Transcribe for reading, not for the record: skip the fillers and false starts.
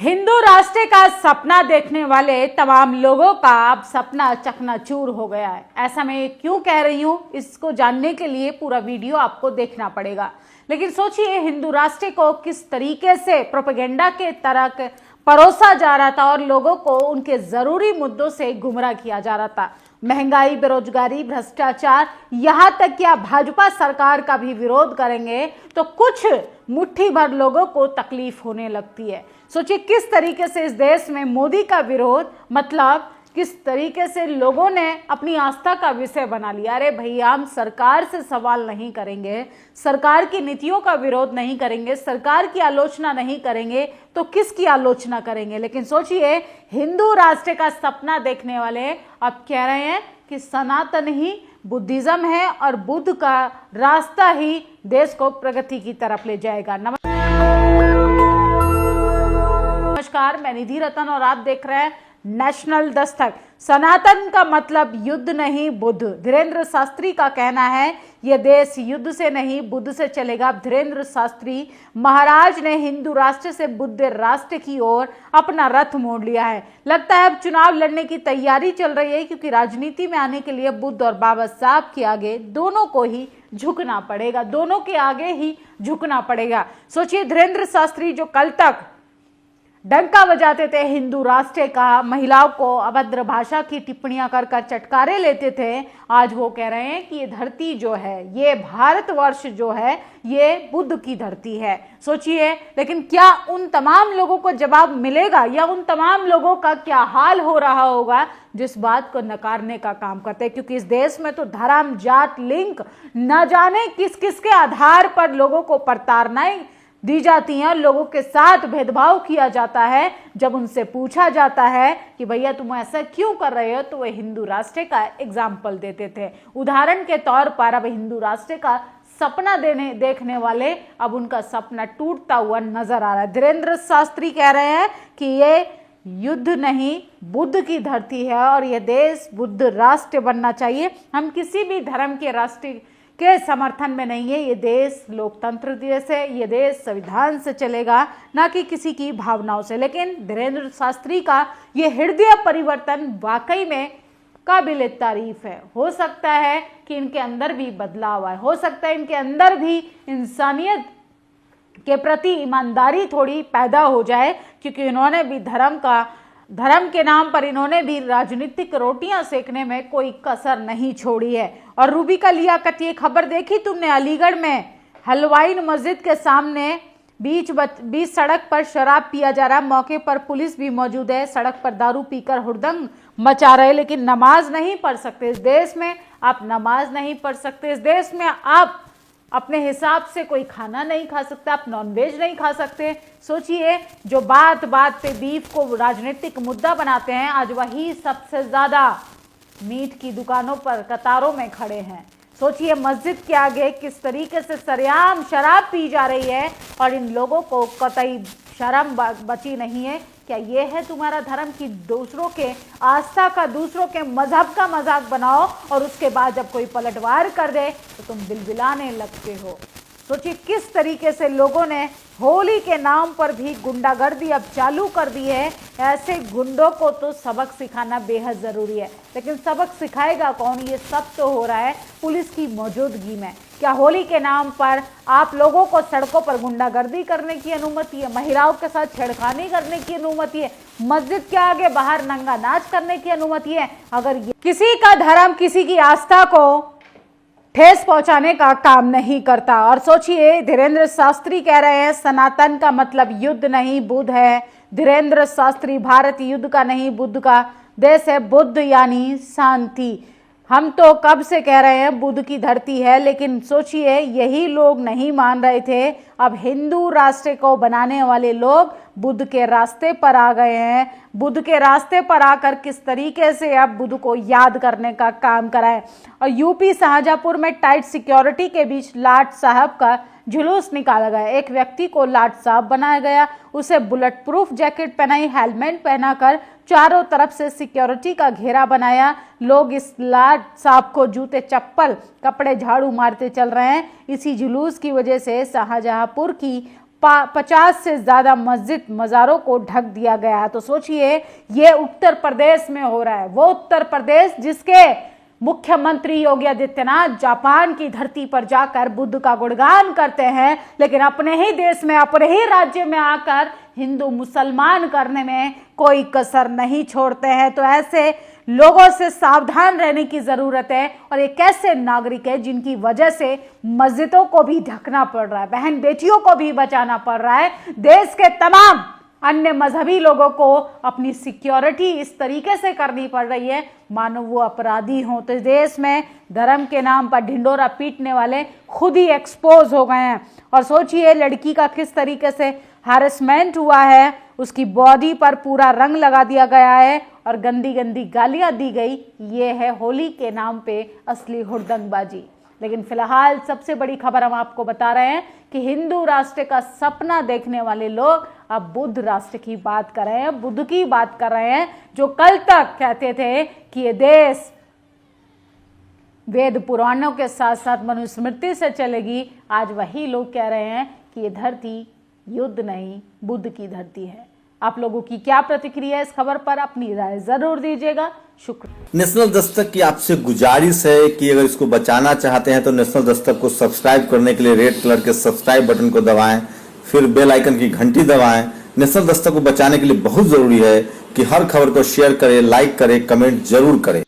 हिंदू राष्ट्र का सपना देखने वाले तमाम लोगों का अब सपना चकनाचूर हो गया है। ऐसा मैं क्यों कह रही हूं, इसको जानने के लिए पूरा वीडियो आपको देखना पड़ेगा। लेकिन सोचिए, हिंदू राष्ट्र को किस तरीके से प्रोपेगेंडा के तरह परोसा जा रहा था और लोगों को उनके जरूरी मुद्दों से गुमराह किया जा रहा था। महंगाई, बेरोजगारी, भ्रष्टाचार, यहां तक क्या भाजपा सरकार का भी विरोध करेंगे तो कुछ मुट्ठी भर लोगों को तकलीफ होने लगती है। सोचिए किस तरीके से इस देश में मोदी का विरोध, मतलब किस तरीके से लोगों ने अपनी आस्था का विषय बना लिया। अरे भैया, हम सरकार से सवाल नहीं करेंगे, सरकार की नीतियों का विरोध नहीं करेंगे, सरकार की आलोचना नहीं करेंगे तो किसकी आलोचना करेंगे। लेकिन सोचिए, हिंदू राष्ट्र का सपना देखने वाले अब कह रहे हैं कि सनातन ही बुद्धिज्म है और बुद्ध का रास्ता ही देश को प्रगति की तरफ ले जाएगा। नमस्कार, मैं निधि रतन और आप देख रहे हैं नेशनल दस्तक। सनातन का मतलब युद्ध नहीं, बुद्ध। धीरेन्द्र शास्त्री का कहना है यह देश युद्ध से नहीं बुद्ध से चलेगा। धीरेन्द्र शास्त्री महाराज ने हिंदू राष्ट्र से बुद्ध राष्ट्र की ओर अपना रथ मोड़ लिया है। लगता है अब चुनाव लड़ने की तैयारी चल रही है, क्योंकि राजनीति में आने के लिए बुद्ध और बाबा साहब के आगे दोनों को ही झुकना पड़ेगा, दोनों के आगे ही झुकना पड़ेगा। सोचिए, धीरेन्द्र शास्त्री जो कल तक डंका बजाते थे हिंदू राष्ट्र का, महिलाओं को अभद्र भाषा की टिप्पणियां कर कर चटकारे लेते थे, आज वो कह रहे हैं कि ये धरती जो है, ये भारतवर्ष जो है, ये बुद्ध की धरती है। सोचिए, लेकिन क्या उन तमाम लोगों को जवाब मिलेगा या उन तमाम लोगों का क्या हाल हो रहा होगा जिस बात को नकारने का काम करते हैं। क्योंकि इस देश में तो धर्म, जात, लिंग, न जाने किस किस के आधार पर लोगों को प्रताड़नाएं दी जाती हैं और लोगों के साथ भेदभाव किया जाता है। जब उनसे पूछा जाता है कि भैया तुम ऐसा क्यों कर रहे हो, तो वे हिंदू राष्ट्र का एग्जाम्पल देते थे। उदाहरण के तौर पर अब हिंदू राष्ट्र का सपना देखने वाले अब उनका सपना टूटता हुआ नजर आ रहा है। धीरेन्द्र शास्त्री कह रहे हैं कि ये युद्ध नहीं बुद्ध की धरती है और यह देश बुद्ध राष्ट्र बनना चाहिए। हम किसी भी धर्म के राष्ट्र के समर्थन में नहीं है। ये देश लोकतंत्र देश है, ये देश संविधान से चलेगा, ना कि किसी की भावनाओं से। लेकिन धीरेन्द्र शास्त्री का ये हृदय परिवर्तन वाकई में काबिल तारीफ है। हो सकता है कि इनके अंदर भी बदलाव आए, हो सकता है इनके अंदर भी इंसानियत के प्रति ईमानदारी थोड़ी पैदा हो जाए, क्योंकि इन्होंने भी धर्म के नाम पर इन्होंने भी राजनीतिक रोटियां सेकने में कोई कसर नहीं छोड़ी है। और रूबी का लियाकत, ये खबर देखी तुमने, अलीगढ़ में हलवाइन मस्जिद के सामने बीच सड़क पर शराब पिया जा रहा, मौके पर पुलिस भी मौजूद है। सड़क पर दारू पीकर हुड़दंग मचा रहे, लेकिन नमाज नहीं पढ़ सकते। इस देश में आप नमाज नहीं पढ़ सकते, इस देश में आप अपने हिसाब से कोई खाना नहीं खा सकते, आप नॉनवेज नहीं खा सकते। सोचिए, जो बात बात पे बीफ को राजनीतिक मुद्दा बनाते हैं, आज वही सबसे ज्यादा मीट की दुकानों पर कतारों में खड़े हैं। सोचिए, मस्जिद के आगे किस तरीके से सरेआम शराब पी जा रही है और इन लोगों को कतई शर्म बची नहीं है। क्या ये है तुम्हारा धर्म कि दूसरों के आस्था का, दूसरों के मजहब का मजाक बनाओ और उसके बाद जब कोई पलटवार कर दे तो तुम बिलबिलाने लगते हो। सोचिए किस तरीके से लोगों ने होली के नाम पर भी गुंडागर्दी अब चालू कर दी है। ऐसे गुंडों को तो सबक सिखाना बेहद जरूरी है, लेकिन सबक सिखाएगा कौन? ये सब तो हो रहा है पुलिस की मौजूदगी में। क्या होली के नाम पर आप लोगों को सड़कों पर गुंडागर्दी करने की अनुमति है? महिलाओं के साथ छेड़खानी करने की अनुमति है? मस्जिद के आगे बाहर नंगा नाच करने की अनुमति है? अगर किसी का धर्म किसी की आस्था को ठेस पहुंचाने का काम नहीं करता। और सोचिए, धीरेन्द्र शास्त्री कह रहे हैं सनातन का मतलब युद्ध नहीं बुद्ध है। धीरेन्द्र शास्त्री, भारत युद्ध का नहीं बुद्ध का देश है, बुद्ध यानी शांति। हम तो कब से कह रहे हैं बुद्ध की धरती है, लेकिन सोचिए यही लोग नहीं मान रहे थे। अब हिंदू राष्ट्र को बनाने वाले लोग बुद्ध के रास्ते पर आ गए हैं। बुद्ध के रास्ते पर आकर किस तरीके से अब बुद्ध को याद करने का काम कराए। और यूपी शाहजहांपुर में टाइट सिक्योरिटी के बीच लाट साहब का जुलूस निकाला गया। एक व्यक्ति को लाट साहब बनाया गया, उसे बुलेट प्रूफ जैकेट पहनाई, हेलमेट पहनाकर चारों तरफ से सिक्योरिटी का घेरा बनाया। लोग इस लाट साहब को जूते, चप्पल, कपड़े झाड़ू मारते चल रहे हैं। इसी जुलूस की वजह से शाहजहांपुर की 50 से ज्यादा मस्जिद मज़ारों को ढक दिया गया। तो सोचिए ये उत्तर प्रदेश में हो रहा है, वो उत्तर प्रदेश जिसके मुख्यमंत्री योगी आदित्यनाथ जापान की धरती पर जाकर बुद्ध का गुणगान करते हैं, लेकिन अपने ही देश में, अपने ही राज्य में आकर हिंदू मुसलमान करने में कोई कसर नहीं छोड़ते हैं। तो ऐसे लोगों से सावधान रहने की जरूरत है। और एक ऐसे नागरिक है जिनकी वजह से मस्जिदों को भी ढकना पड़ रहा है, बहन बेटियों को भी बचाना पड़ रहा है, देश के तमाम अन्य मजहबी लोगों को अपनी सिक्योरिटी इस तरीके से करनी पड़ रही है मानो वो अपराधी हों। तो देश में धर्म के नाम पर ढिंडोरा पीटने वाले खुद ही एक्सपोज हो गए हैं। और सोचिए लड़की का किस तरीके से हैरेसमेंट हुआ है, उसकी बॉडी पर पूरा रंग लगा दिया गया है और गंदी गंदी गालियां दी गई। ये है होली के नाम पे असली हुड़दंगबाजी। लेकिन फिलहाल सबसे बड़ी खबर हम आपको बता रहे हैं कि हिंदू राष्ट्र का सपना देखने वाले लोग अब बुद्ध राष्ट्र की बात कर रहे हैं, बुद्ध की बात कर रहे हैं, जो कल तक कहते थे कि ये देश वेद पुराणों के साथ साथ मनुस्मृति से चलेगी। आज वही लोग कह रहे हैं कि ये धरती युद्ध नहीं बुद्ध की धरती है। आप लोगों की क्या प्रतिक्रिया है इस खबर पर, अपनी राय जरूर दीजिएगा। शुक्रिया। नेशनल दस्तक की आपसे गुजारिश है कि अगर इसको बचाना चाहते हैं तो नेशनल दस्तक को सब्सक्राइब करने के लिए रेड कलर के सब्सक्राइब बटन को दबाएं, फिर बेल आइकन की घंटी दबाएं। नेशनल दस्तक को बचाने के लिए बहुत जरूरी है कि हर खबर को शेयर करें, लाइक करें, कमेंट जरूर करें।